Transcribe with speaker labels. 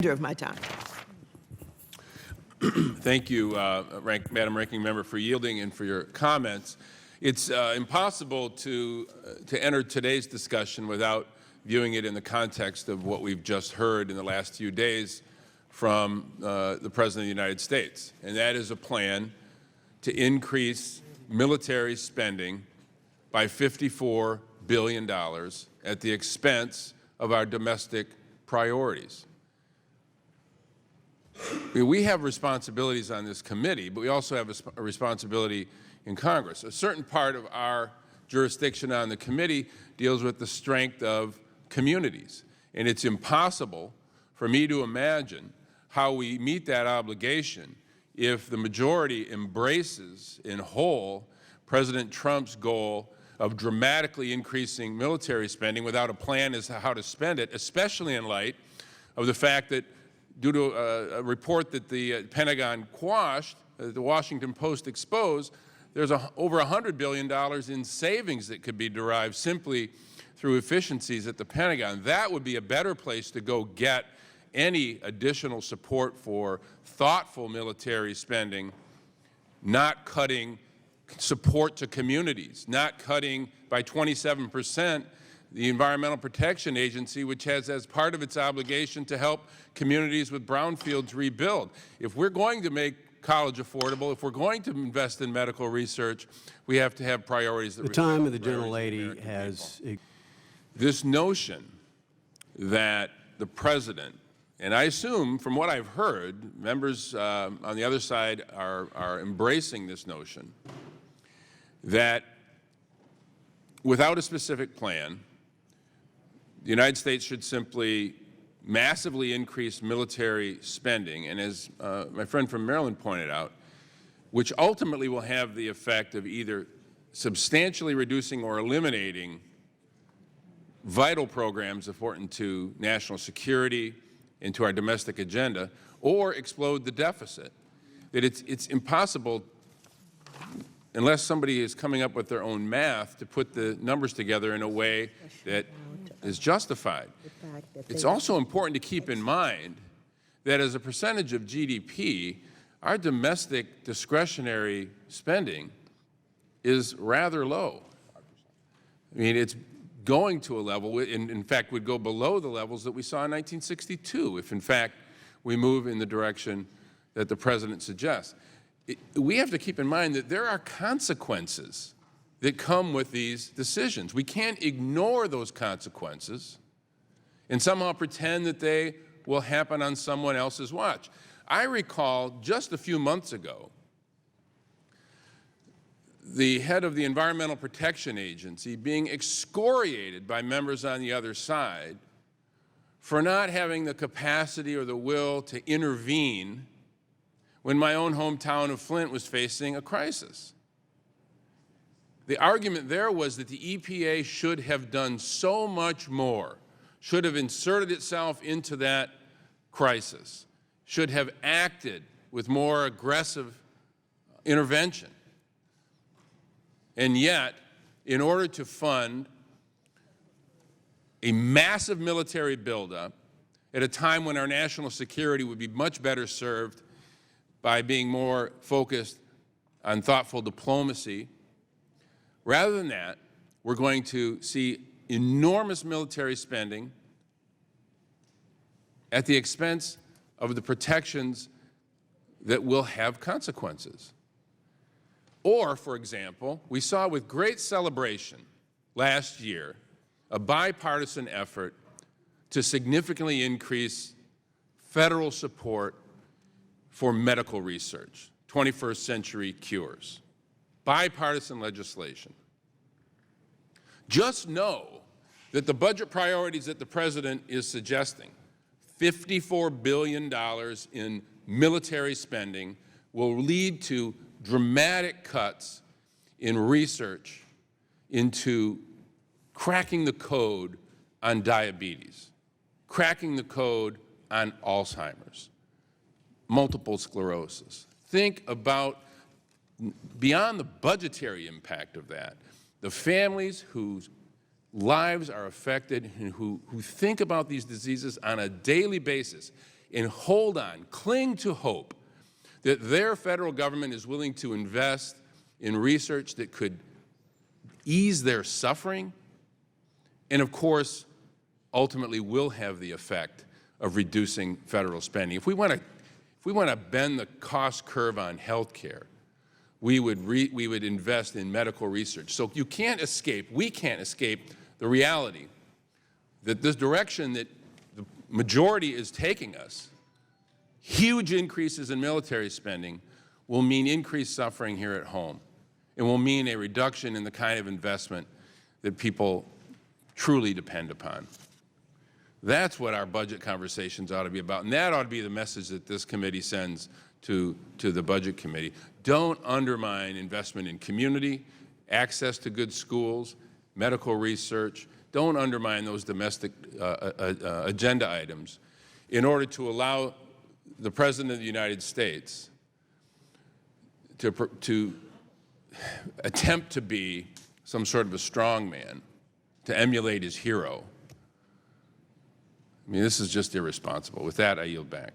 Speaker 1: Of my time.
Speaker 2: Thank you, Madam Ranking Member, for yielding and for your comments. It's impossible to enter today's discussion without viewing it in the context of what we've just heard in the last few days from the President of the United States, and that is a plan to increase military spending by $54 billion at the expense of our domestic priorities. We have responsibilities on this committee, but we also have a responsibility in Congress. A certain part of our jurisdiction on the committee deals with the strength of communities, and it's impossible for me to imagine how we meet that obligation if the majority embraces in whole President Trump's goal of dramatically increasing military spending without a plan as to how to spend it, especially in light of the fact that due to a report that the Pentagon quashed, the Washington Post exposed, there's over $100 billion in savings that could be derived simply through efficiencies at the Pentagon. That would be a better place to go get any additional support for thoughtful military spending, not cutting support to communities, not cutting by 27% the Environmental Protection Agency, which has as part of its obligation to help communities with brownfields rebuild. If we're going to make college affordable, if we're going to invest in medical research, we have to have priorities that
Speaker 3: the time of the gentlelady has.
Speaker 2: This notion that the President, and I assume from what I've heard, members on the other side are embracing this notion, that without a specific plan, the United States should simply massively increase military spending, and as my friend from Maryland pointed out, which ultimately will have the effect of either substantially reducing or eliminating vital programs important to national security and to our domestic agenda, or explode the deficit. That it's impossible, unless somebody is coming up with their own math, to put the numbers together in a way that is justified. It's also important to keep in mind that as a percentage of GDP, our domestic discretionary spending is rather low. I mean, it's going to a level, in fact, would go below the levels that we saw in 1962 if, in fact, we move in the direction that the President suggests. We have to keep in mind that there are consequences that come with these decisions. We can't ignore those consequences and somehow pretend that they will happen on someone else's watch. I recall just a few months ago, the head of the Environmental Protection Agency being excoriated by members on the other side for not having the capacity or the will to intervene when my own hometown of Flint was facing a crisis. The argument there was that the EPA should have done so much more, should have inserted itself into that crisis, should have acted with more aggressive intervention. And yet, in order to fund a massive military buildup at a time when our national security would be much better served by being more focused on thoughtful diplomacy, rather than that, we're going to see enormous military spending at the expense of the protections that will have consequences. Or, for example, we saw with great celebration last year a bipartisan effort to significantly increase federal support for medical research, 21st century cures. Bipartisan legislation. Just know that the budget priorities that the President is suggesting, $54 billion in military spending, will lead to dramatic cuts in research into cracking the code on diabetes, cracking the code on Alzheimer's, multiple sclerosis. Think about, beyond the budgetary impact of that, the families whose lives are affected and who think about these diseases on a daily basis. and hold on, cling to hope that their federal government is willing to invest in research that could ease their suffering, and of course, ultimately will have the effect of reducing federal spending. If we want to bend the cost curve on health care, we would invest in medical research. So you can't escape, we can't escape the reality that this direction that the majority is taking us, huge increases in military spending, will mean increased suffering here at home. It will mean a reduction in the kind of investment that people truly depend upon. That's what our budget conversations ought to be about, and that ought to be the message that this committee sends to the Budget Committee. Don't undermine investment in community, access to good schools, medical research. Don't undermine those domestic agenda items in order to allow the President of the United States to attempt to be some sort of a strongman, to emulate his hero. I mean, this is just irresponsible. With that, I yield back.